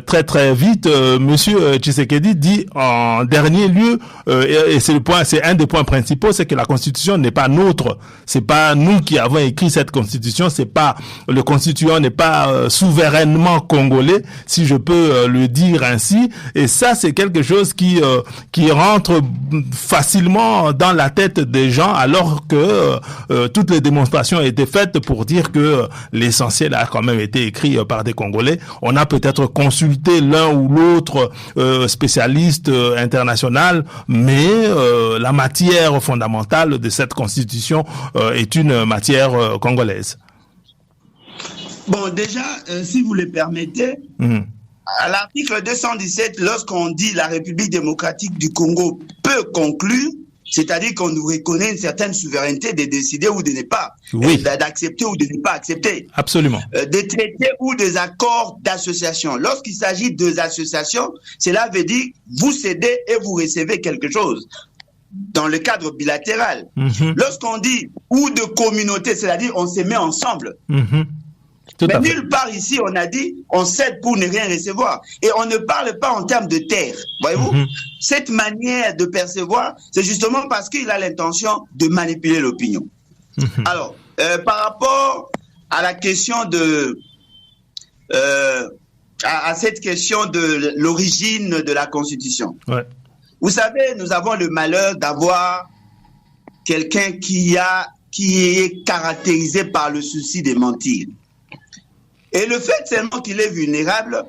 [SPEAKER 1] très très vite. Monsieur Tshisekedi dit en dernier lieu, et c'est un des points principaux, c'est que la Constitution n'est pas nôtre. C'est pas nous qui avons écrit cette Constitution. C'est pas le constituant n'est pas souverainement congolais, si je peux le dire ainsi. Et ça, c'est quelque chose qui rentre facilement dans la tête des gens, alors que toutes les démonstrations étaient faites pour dire que l'essentiel a quand même été écrit par des Congolais. On a peut-être consulté l'un ou l'autre spécialiste international, mais la matière fondamentale de cette Constitution est une matière congolaise.
[SPEAKER 2] Bon, déjà, si vous le permettez, à l'article 217, lorsqu'on dit la République démocratique du Congo peut conclure, c'est-à-dire qu'on nous reconnaît une certaine souveraineté de décider ou de ne pas, d'accepter ou de ne pas accepter.
[SPEAKER 1] Absolument.
[SPEAKER 2] Des traités ou des accords d'association. Lorsqu'il s'agit des associations, cela veut dire vous cédez et vous recevez quelque chose dans le cadre bilatéral. Lorsqu'on dit ou de communauté, c'est-à-dire on se met ensemble. Mais nulle part ici, on a dit on cède pour ne rien recevoir. Et on ne parle pas en termes de terre. Voyez-vous, cette manière de percevoir, c'est justement parce qu'il a l'intention de manipuler l'opinion. Alors, par rapport à la question à cette question de l'origine de la Constitution. Vous savez, nous avons le malheur d'avoir quelqu'un qui est caractérisé par le souci de mentir. Et le fait seulement qu'il est vulnérable,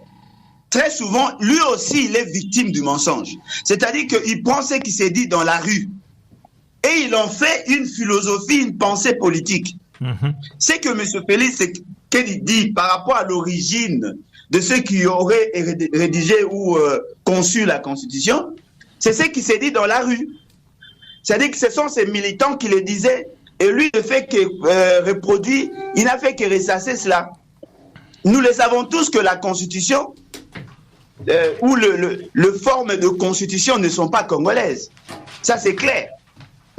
[SPEAKER 2] très souvent, lui aussi, il est victime du mensonge. C'est-à-dire qu'il prend ce qui s'est dit dans la rue et il en fait une philosophie, une pensée politique. C'est que M. Félix Tshisekedi dit par rapport à l'origine de ceux qui auraient rédigé ou conçu la Constitution, c'est ce qui s'est dit dans la rue. C'est-à-dire que ce sont ces militants qui le disaient et lui, le fait qu'il reproduit, il n'a fait que ressasser cela. Nous le savons tous que la Constitution ou le forme de Constitution ne sont pas congolaises. Ça, c'est clair.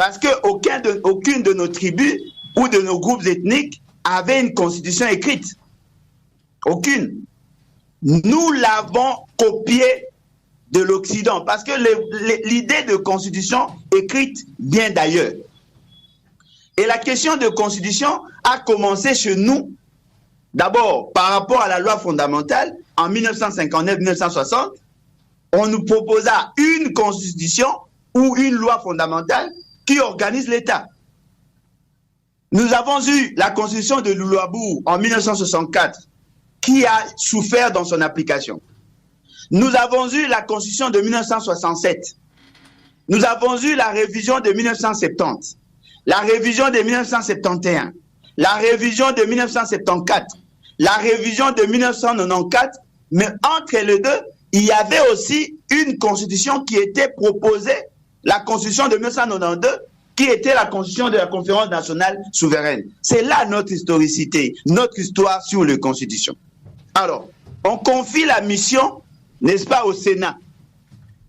[SPEAKER 2] Parce qu'aucune de nos tribus ou de nos groupes ethniques avait une constitution écrite. Aucune. Nous l'avons copiée de l'Occident, parce que l'idée de constitution écrite vient d'ailleurs. Et la question de constitution a commencé chez nous, d'abord par rapport à la loi fondamentale, en 1959-1960, on nous proposa une constitution ou une loi fondamentale qui organise l'État. Nous avons eu la constitution de Loulo-Abou en 1964, qui a souffert dans son application. Nous avons eu la constitution de 1967. Nous avons eu la révision de 1970, la révision de 1971, la révision de 1974, la révision de 1994, mais entre les deux, il y avait aussi une constitution qui était proposée, la constitution de 1992, qui était la constitution de la Conférence nationale souveraine. C'est là notre historicité, notre histoire sur les constitutions. Alors, on confie la mission, n'est-ce pas, au Sénat,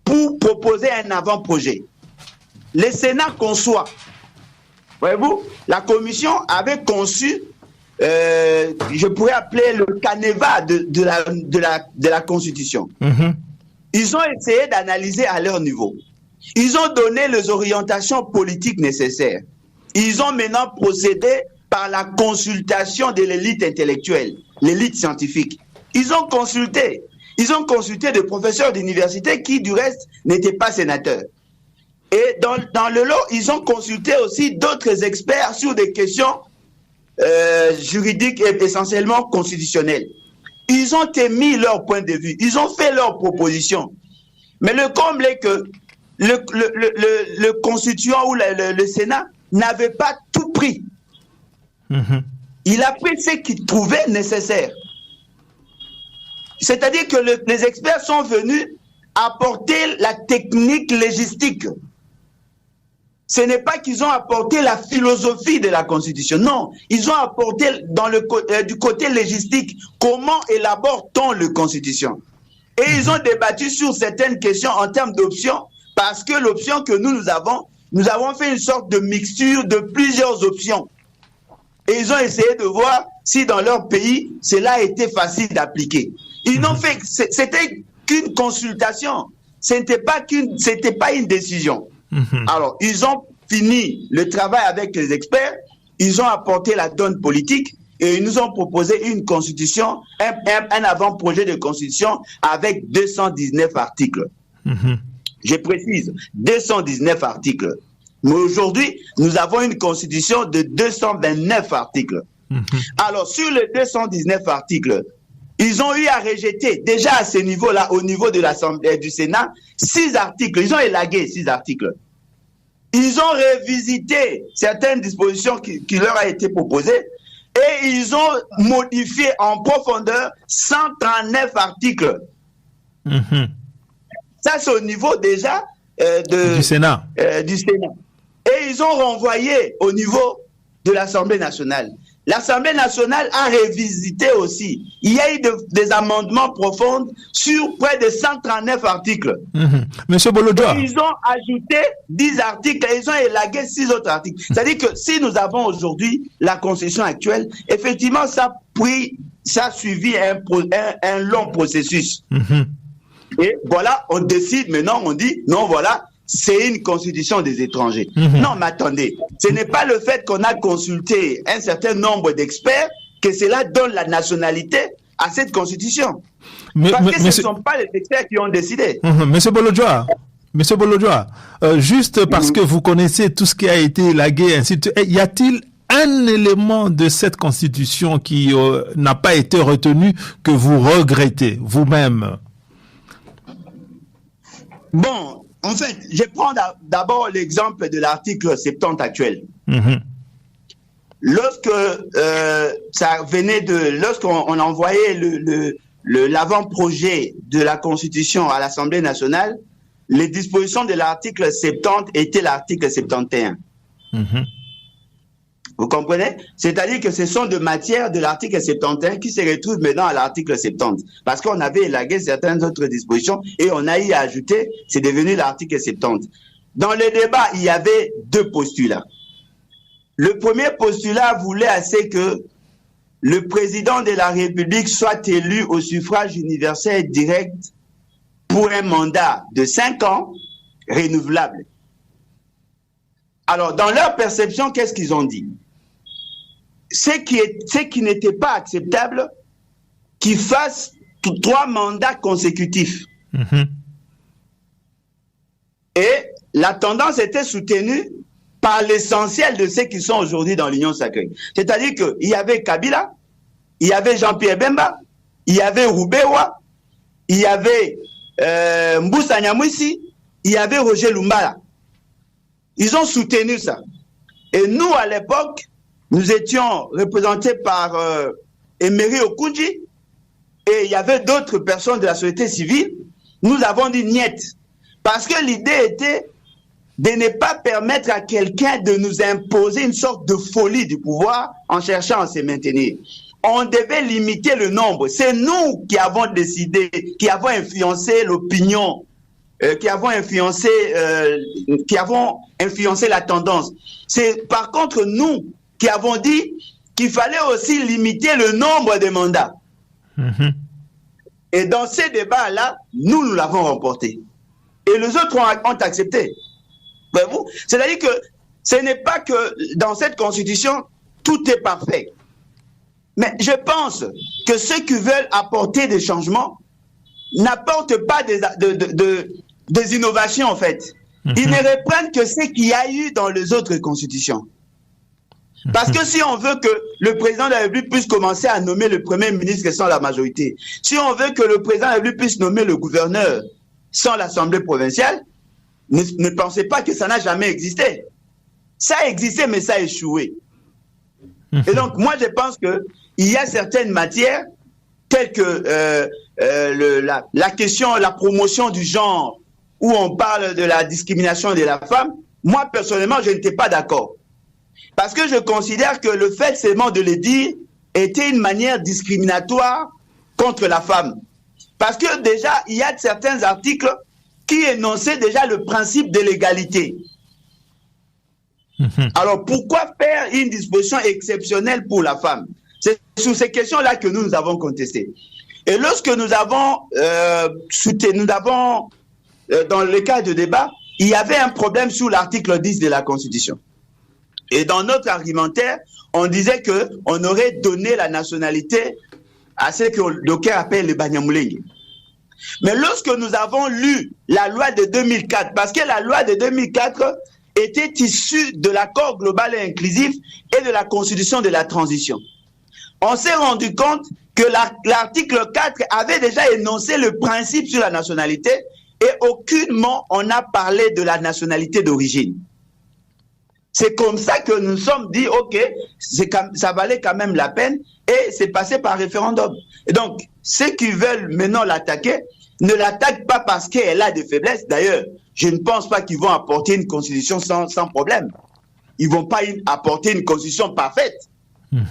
[SPEAKER 2] pour proposer un avant-projet. Le Sénat conçoit. Voyez-vous, la commission avait conçu, je pourrais appeler le canevas de la Constitution. Ils ont essayé d'analyser à leur niveau. Ils ont donné les orientations politiques nécessaires. Ils ont maintenant procédé par la consultation de l'élite intellectuelle, l'élite scientifique. Ils ont consulté des professeurs d'université qui, du reste, n'étaient pas sénateurs. Et dans le lot, ils ont consulté aussi d'autres experts sur des questions juridiques et essentiellement constitutionnelles. Ils ont émis leur point de vue, ils ont fait leurs propositions. Mais le comble est que le constituant ou le Sénat n'avait pas tout pris. Il a pris ce qu'il trouvait nécessaire. C'est-à-dire que les experts sont venus apporter la technique légistique. Ce n'est pas qu'ils ont apporté la philosophie de la Constitution. Non, ils ont apporté du côté légistique comment élabore-t-on la Constitution. Et ils ont débattu sur certaines questions en termes d'options, parce que l'option que nous avons fait une sorte de mixture de plusieurs options. Et ils ont essayé de voir si dans leur pays, cela était facile d'appliquer. Ils n'ont fait, c'était qu'une consultation. C'était pas une décision. Alors, ils ont fini le travail avec les experts, ils ont apporté la donne politique et ils nous ont proposé une constitution, un avant-projet de constitution avec 219 articles. Je précise, 219 articles. Mais aujourd'hui, nous avons une constitution de 229 articles. Alors, sur les 219 articles, ils ont eu à rejeter, déjà à ce niveau-là, au niveau de l'Assemblée du Sénat, 6 articles. Ils ont élagué 6 articles. Ils ont revisité certaines dispositions qui leur ont été proposées et ils ont modifié en profondeur 139 articles. Ça, c'est au niveau déjà
[SPEAKER 1] du Sénat.
[SPEAKER 2] Et ils ont renvoyé au niveau de l'Assemblée nationale. L'Assemblée nationale a révisité aussi. Il y a eu des amendements profonds sur près de 139 articles.
[SPEAKER 1] Monsieur Bolodjoa.
[SPEAKER 2] Ils ont ajouté 10 articles et ils ont élagué 6 autres articles. C'est-à-dire que si nous avons aujourd'hui la Constitution actuelle, effectivement, ça a suivi un long processus. Et voilà, on décide maintenant, on dit, non, voilà, c'est une constitution des étrangers. Non, mais attendez, ce n'est pas le fait qu'on a consulté un certain nombre d'experts que cela donne la nationalité à cette constitution. Parce que ce ne sont pas les experts qui ont décidé.
[SPEAKER 1] Monsieur Bolodjoa, juste parce que vous connaissez tout ce qui a été élagué, ainsi de suite, y a-t-il un élément de cette constitution qui n'a pas été retenu que vous regrettez vous-même?
[SPEAKER 2] Bon, en fait, je prends d'abord l'exemple de l'article 70 actuel. Lorsque lorsqu'on envoyait l'avant-projet de la Constitution à l'Assemblée nationale, les dispositions de l'article 70 étaient l'article 71. Vous comprenez? C'est-à-dire que ce sont des matières de l'article 71 qui se retrouvent maintenant à l'article 70. Parce qu'on avait élagué certaines autres dispositions et on a y ajouté, c'est devenu l'article 70. dans le débat, il y avait deux postulats. Le premier postulat voulait assez que le président de la République soit élu au suffrage universel direct pour un mandat de 5 ans renouvelable. Alors, dans leur perception, qu'est-ce qu'ils ont dit? Ce qui n'était pas acceptable, qu'il fasse 3 mandats consécutifs. Et la tendance était soutenue par l'essentiel de ceux qui sont aujourd'hui dans l'Union sacrée. C'est-à-dire qu'il y avait Kabila, il y avait Jean-Pierre Bemba, il y avait Roubewa, il y avait Mboussa Nyamwisi, il y avait Roger Lumbala. Ils ont soutenu ça. Et nous, à l'époque, nous étions représentés par Emery Okunji, et il y avait d'autres personnes de la société civile. Nous avons dit niet. Parce que l'idée était de ne pas permettre à quelqu'un de nous imposer une sorte de folie du pouvoir en cherchant à se maintenir. On devait limiter le nombre. C'est nous qui avons décidé, qui avons influencé l'opinion, qui avons influencé la tendance. C'est par contre nous qui avons dit qu'il fallait aussi limiter le nombre de mandats. Et dans ces débats-là, nous l'avons remporté. Et les autres ont accepté. Voyez-vous? C'est-à-dire que ce n'est pas que dans cette constitution, tout est parfait. Mais je pense que ceux qui veulent apporter des changements n'apportent pas des innovations, en fait. Ils ne reprennent que ce qu'il y a eu dans les autres constitutions. Parce que si on veut que le président de la République puisse commencer à nommer le premier ministre sans la majorité, si on veut que le président de la République puisse nommer le gouverneur sans l'Assemblée provinciale, ne pensez pas que ça n'a jamais existé. Ça a existé, mais ça a échoué. Et donc, moi, je pense qu'il y a certaines matières, telles que la question, la promotion du genre, où on parle de la discrimination de la femme. Moi, personnellement, je n'étais pas d'accord. Parce que je considère que le fait seulement de le dire était une manière discriminatoire contre la femme. Parce que déjà, il y a certains articles qui énonçaient déjà le principe de l'égalité. Alors, pourquoi faire une disposition exceptionnelle pour la femme? C'est sur ces questions-là que nous avons contesté. Et lorsque nous avons dans le cas de débat, il y avait un problème sur l'article 10 de la Constitution. Et dans notre argumentaire, on disait qu'on aurait donné la nationalité à ce que d'aucuns appellent les Banyamulenge. Mais lorsque nous avons lu la loi de 2004, parce que la loi de 2004 était issue de l'accord global et inclusif et de la constitution de la transition, on s'est rendu compte que l'article 4 avait déjà énoncé le principe sur la nationalité et aucunement on n'a parlé de la nationalité d'origine. C'est comme ça que nous nous sommes dit, ok, ça valait quand même la peine, et c'est passé par référendum. Et donc, ceux qui veulent maintenant l'attaquer, ne l'attaquent pas parce qu'elle a des faiblesses. D'ailleurs, je ne pense pas qu'ils vont apporter une constitution sans problème. Ils ne vont pas apporter une constitution parfaite.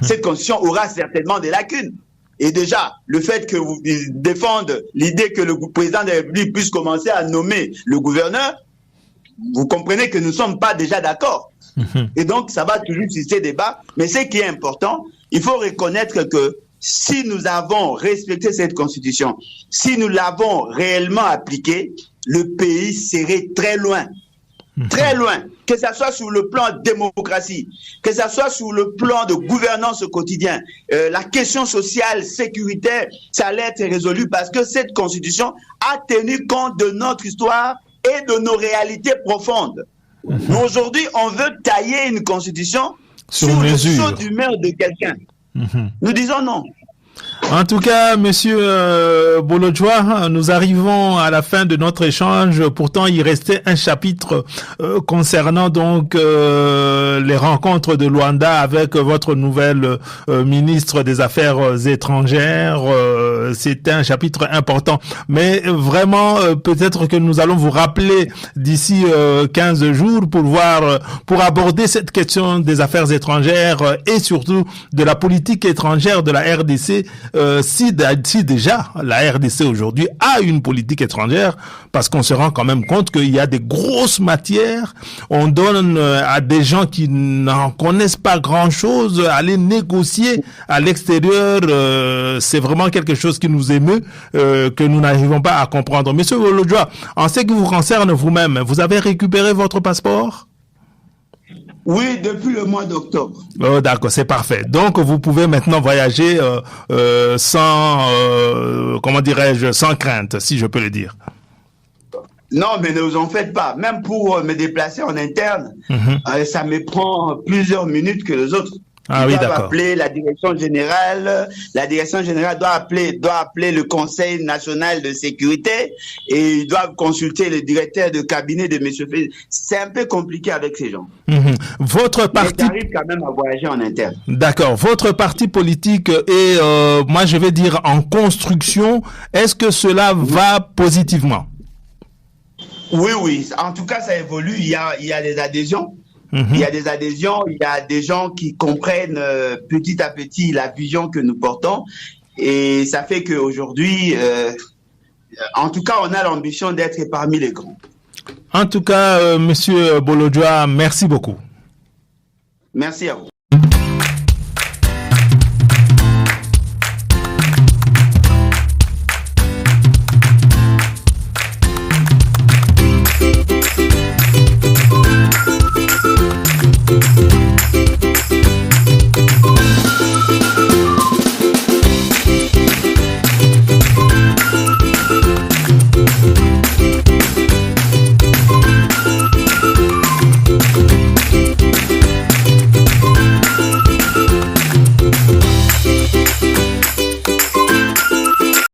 [SPEAKER 2] Cette constitution aura certainement des lacunes. Et déjà, le fait que vous défendez l'idée que le président de la République puisse commencer à nommer le gouverneur, vous comprenez que nous ne sommes pas déjà d'accord. Et donc, ça va toujours susciter débat. Mais ce qui est important, il faut reconnaître que si nous avons respecté cette constitution, si nous l'avons réellement appliquée, le pays serait très loin. Très loin. Que ce soit sur le plan démocratie, que ce soit sur le plan de gouvernance au quotidien, la question sociale, sécuritaire, ça allait être résolu parce que cette constitution a tenu compte de notre histoire et de nos réalités profondes. Aujourd'hui, on veut tailler une constitution sur le saut d'humeur de quelqu'un. Nous disons non.
[SPEAKER 1] En tout cas, Monsieur Bolojwa, nous arrivons à la fin de notre échange. Pourtant, il restait un chapitre concernant donc les rencontres de Luanda avec votre nouvelle ministre des Affaires étrangères. C'était un chapitre important. Mais vraiment, peut-être que nous allons vous rappeler d'ici 15 jours pour aborder cette question des affaires étrangères et surtout de la politique étrangère de la RDC si déjà la RDC aujourd'hui a une politique étrangère, parce qu'on se rend quand même compte qu'il y a des grosses matières, on donne à des gens qui n'en connaissent pas grand-chose, aller négocier à l'extérieur, c'est vraiment quelque chose qui nous émeut, que nous n'arrivons pas à comprendre. Monsieur Bolojua, en ce qui vous concerne vous-même, vous avez récupéré votre passeport?
[SPEAKER 2] Oui, depuis le mois d'octobre.
[SPEAKER 1] Oh, d'accord, c'est parfait. Donc, vous pouvez maintenant voyager sans, comment dirais-je, sans crainte, si je peux le dire.
[SPEAKER 2] Non, mais ne vous en faites pas. Même pour me déplacer en interne, ça me prend plusieurs minutes que les autres.
[SPEAKER 1] Ah oui, d'accord.
[SPEAKER 2] Appeler la direction générale. La direction générale doit appeler le Conseil national de sécurité et ils doivent consulter le directeur de cabinet de M. Félix. C'est un peu compliqué avec ces gens.
[SPEAKER 1] Votre parti...
[SPEAKER 2] Mais j'arrive quand même à voyager en interne.
[SPEAKER 1] D'accord. Votre parti politique est, moi je vais dire, en construction. Est-ce que cela va positivement?
[SPEAKER 2] Oui, oui. En tout cas, ça évolue. Il y a des adhésions. Il y a des adhésions, il y a des gens qui comprennent petit à petit la vision que nous portons et ça fait qu'aujourd'hui, en tout cas, on a l'ambition d'être parmi les grands.
[SPEAKER 1] En tout cas, Monsieur Bolojua, merci beaucoup.
[SPEAKER 2] Merci à vous.